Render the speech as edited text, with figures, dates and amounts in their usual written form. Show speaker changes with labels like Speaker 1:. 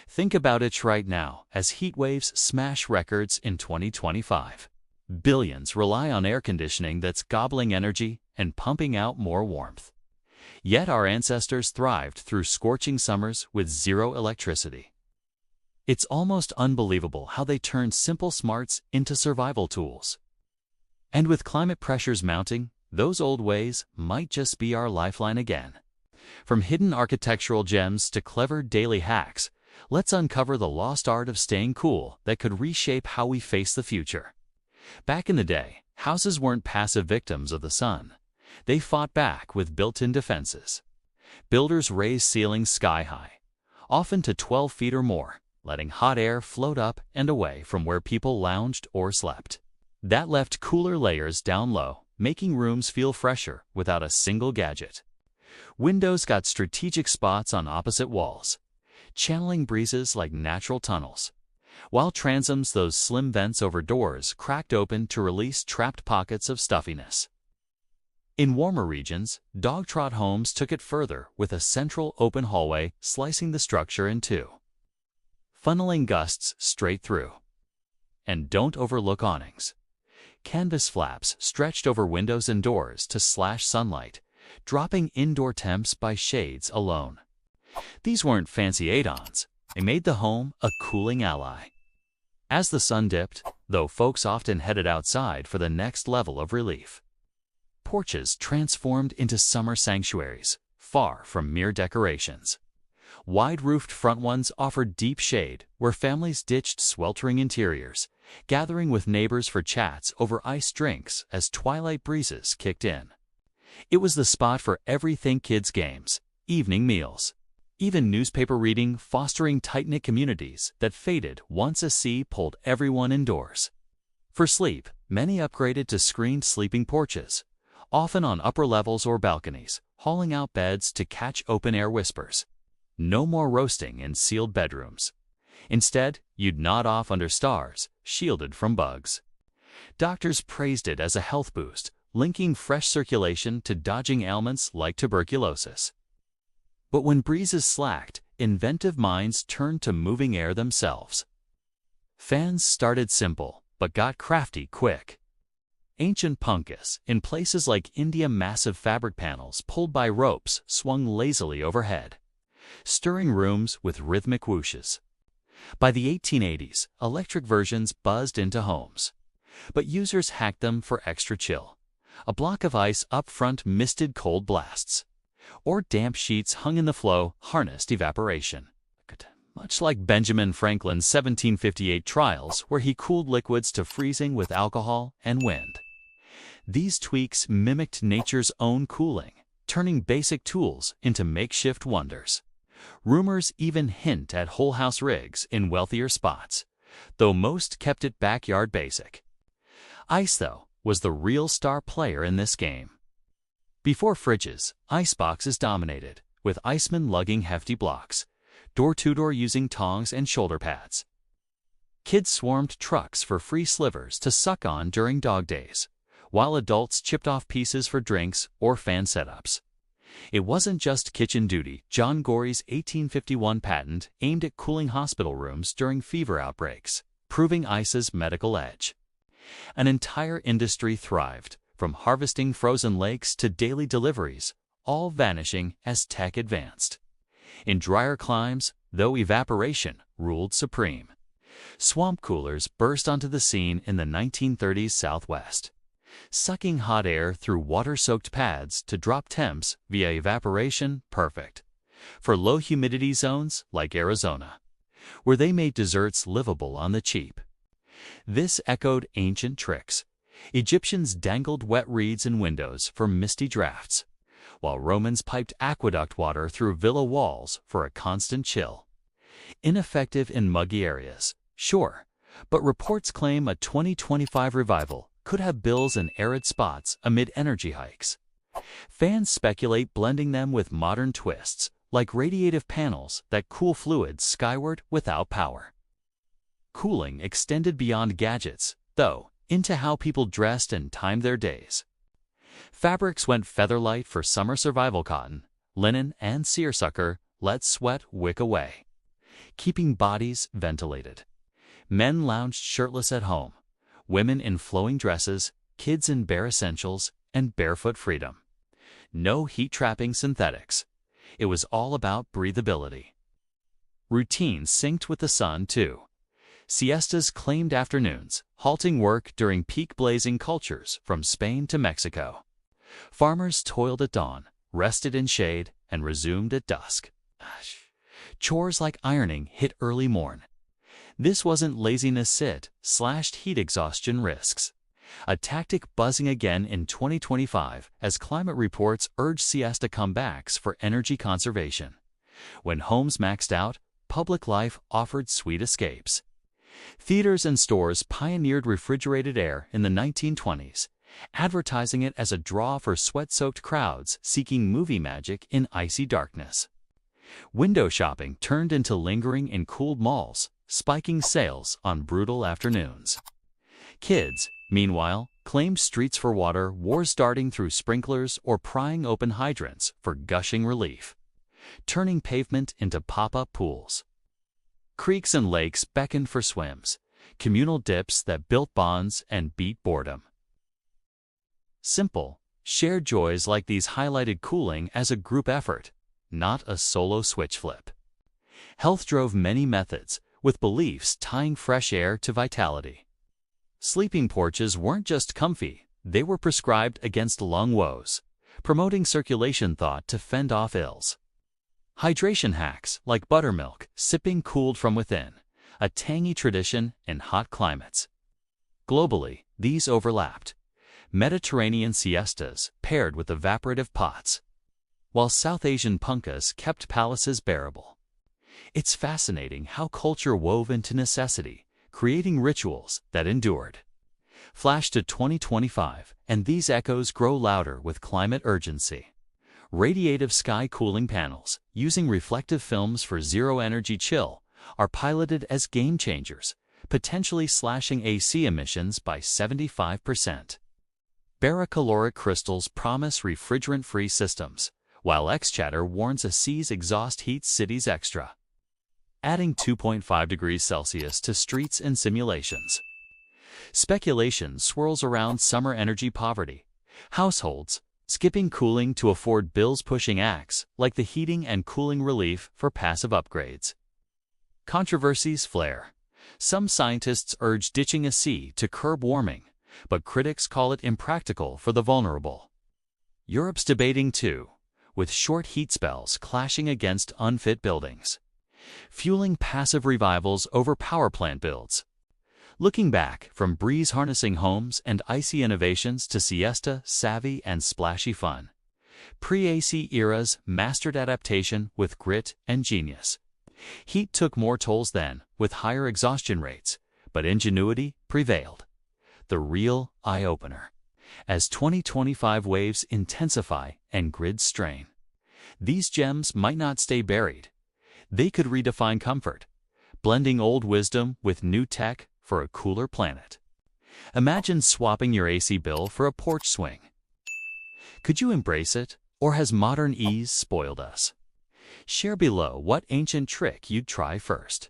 Speaker 1: Think about it right now as heat waves smash records in 2025. Billions rely on air conditioning that's gobbling energy and pumping out more warmth. Yet our ancestors thrived through scorching summers with zero electricity. It's almost unbelievable how they turned simple smarts into survival tools. And with climate pressures mounting, those old ways might just be our lifeline again. From hidden architectural gems to clever daily hacks, let's uncover the lost art of staying cool that could reshape how we face the future. Back in the day, houses weren't passive victims of the sun. They fought back with built-in defenses. Builders raised ceilings sky-high, often to 12 feet or more, letting hot air float up and away from where people lounged or slept. That left cooler layers down low, making rooms feel fresher without a single gadget. Windows got strategic spots on opposite walls, channeling breezes like natural tunnels, while transoms, those slim vents over doors, cracked open to release trapped pockets of stuffiness. In warmer regions, dog-trot homes took it further with a central open hallway slicing the structure in two, funneling gusts straight through. And don't overlook awnings. Canvas flaps stretched over windows and doors to slash sunlight, dropping indoor temps by shades alone. These weren't fancy add-ons. They made the home a cooling ally. As the sun dipped, though, folks often headed outside for the next level of relief. Porches transformed into summer sanctuaries, far from mere decorations. Wide-roofed front ones offered deep shade where families ditched sweltering interiors, gathering with neighbors for chats over iced drinks as twilight breezes kicked in. It was the spot for everything kids' games, evening meals, even newspaper reading, fostering tight-knit communities that faded once a sea pulled everyone indoors. For sleep, many upgraded to screened sleeping porches, often on upper levels or balconies, hauling out beds to catch open-air whispers. No more roasting in sealed bedrooms. Instead, you'd nod off under stars, shielded from bugs. Doctors praised it as a health boost, linking fresh circulation to dodging ailments like tuberculosis. But when breezes slacked, inventive minds turned to moving air themselves. Fans started simple, but got crafty quick. Ancient punkus, in places like India, massive fabric panels pulled by ropes swung lazily overhead, stirring rooms with rhythmic whooshes. By the 1880s, electric versions buzzed into homes, but users hacked them for extra chill. A block of ice up front misted cold blasts, or damp sheets hung in the flow harnessed evaporation. Much like Benjamin Franklin's 1758 trials, where he cooled liquids to freezing with alcohol and wind. These tweaks mimicked nature's own cooling, turning basic tools into makeshift wonders. Rumors even hint at whole house rigs in wealthier spots, though most kept it backyard basic. Ice, though, was the real star player in this game. Before fridges, iceboxes dominated, with icemen lugging hefty blocks, door-to-door using tongs and shoulder pads. Kids swarmed trucks for free slivers to suck on during dog days, while adults chipped off pieces for drinks or fan setups. It wasn't just kitchen duty. John Gorey's 1851 patent aimed at cooling hospital rooms during fever outbreaks, proving ice's medical edge. An entire industry thrived, from harvesting frozen lakes to daily deliveries, all vanishing as tech advanced. In drier climes, though, evaporation ruled supreme. Swamp coolers burst onto the scene in the 1930s Southwest, sucking hot air through water-soaked pads to drop temps via evaporation perfect for low humidity zones like Arizona, where they made desserts livable on the cheap. This echoed ancient tricks. Egyptians dangled wet reeds in windows for misty drafts, while Romans piped aqueduct water through villa walls for a constant chill. Ineffective in muggy areas, sure, but reports claim a 2025 revival could have bills in arid spots amid energy hikes. Fans speculate blending them with modern twists, like radiative panels that cool fluids skyward without power. Cooling extended beyond gadgets, though, into how people dressed and timed their days. Fabrics went featherlight for summer survival cotton, linen and seersucker let sweat wick away. keeping bodies ventilated. Men lounged shirtless at home, women in flowing dresses, kids in bare essentials, and barefoot freedom. No heat-trapping synthetics. It was all about breathability. Routines synced with the sun, too. Siestas claimed afternoons, halting work during peak blazing cultures from Spain to Mexico. Farmers toiled at dawn, rested in shade, and resumed at dusk. Chores like ironing hit early morn. This wasn't laziness, it slashed heat exhaustion risks. A tactic buzzing again in 2025 as climate reports urge siesta comebacks for energy conservation. When homes maxed out, public life offered sweet escapes. Theaters and stores pioneered refrigerated air in the 1920s, advertising it as a draw for sweat-soaked crowds seeking movie magic in icy darkness. Window shopping turned into lingering in cooled malls, spiking sales on brutal afternoons. Kids, meanwhile, claimed streets for water, wars darting through sprinklers or prying open hydrants for gushing relief, turning pavement into pop-up pools. Creeks and lakes beckoned for swims, communal dips that built bonds and beat boredom. Simple, shared joys like these highlighted cooling as a group effort, not a solo switch flip. Health drove many methods, with beliefs tying fresh air to vitality. Sleeping porches weren't just comfy, they were prescribed against lung woes, promoting circulation thought to fend off ills. Hydration hacks like buttermilk, sipping cooled from within, a tangy tradition in hot climates. Globally, these overlapped. Mediterranean siestas paired with evaporative pots, while South Asian punkas kept palaces bearable. It's fascinating how culture wove into necessity, creating rituals that endured. Flash to 2025, and these echoes grow louder with climate urgency. Radiative sky cooling panels, using reflective films for zero-energy chill, are piloted as game changers, potentially slashing AC emissions by 75%. Barocaloric crystals promise refrigerant-free systems, while Xchatter warns a sea's exhaust heats cities extra, adding 2.5 degrees Celsius to streets in simulations. Speculation swirls around summer energy poverty. Households skipping cooling to afford bills-pushing acts like the heating and cooling relief for passive upgrades. Controversies flare. Some scientists urge ditching AC to curb warming, but critics call it impractical for the vulnerable. Europe's debating too, with short heat spells clashing against unfit buildings, fueling passive revivals over power plant builds. Looking back, from breeze-harnessing homes and icy innovations to siesta, savvy, and splashy fun, pre-AC eras mastered adaptation with grit and genius. Heat took more tolls then, with higher exhaustion rates, but ingenuity prevailed. The real eye-opener. As 2025 waves intensify and grids strain, these gems might not stay buried. They could redefine comfort, blending old wisdom with new tech for a cooler planet. Imagine swapping your AC bill for a porch swing. Could you embrace it, or has modern ease spoiled us? Share below what ancient trick you'd try first.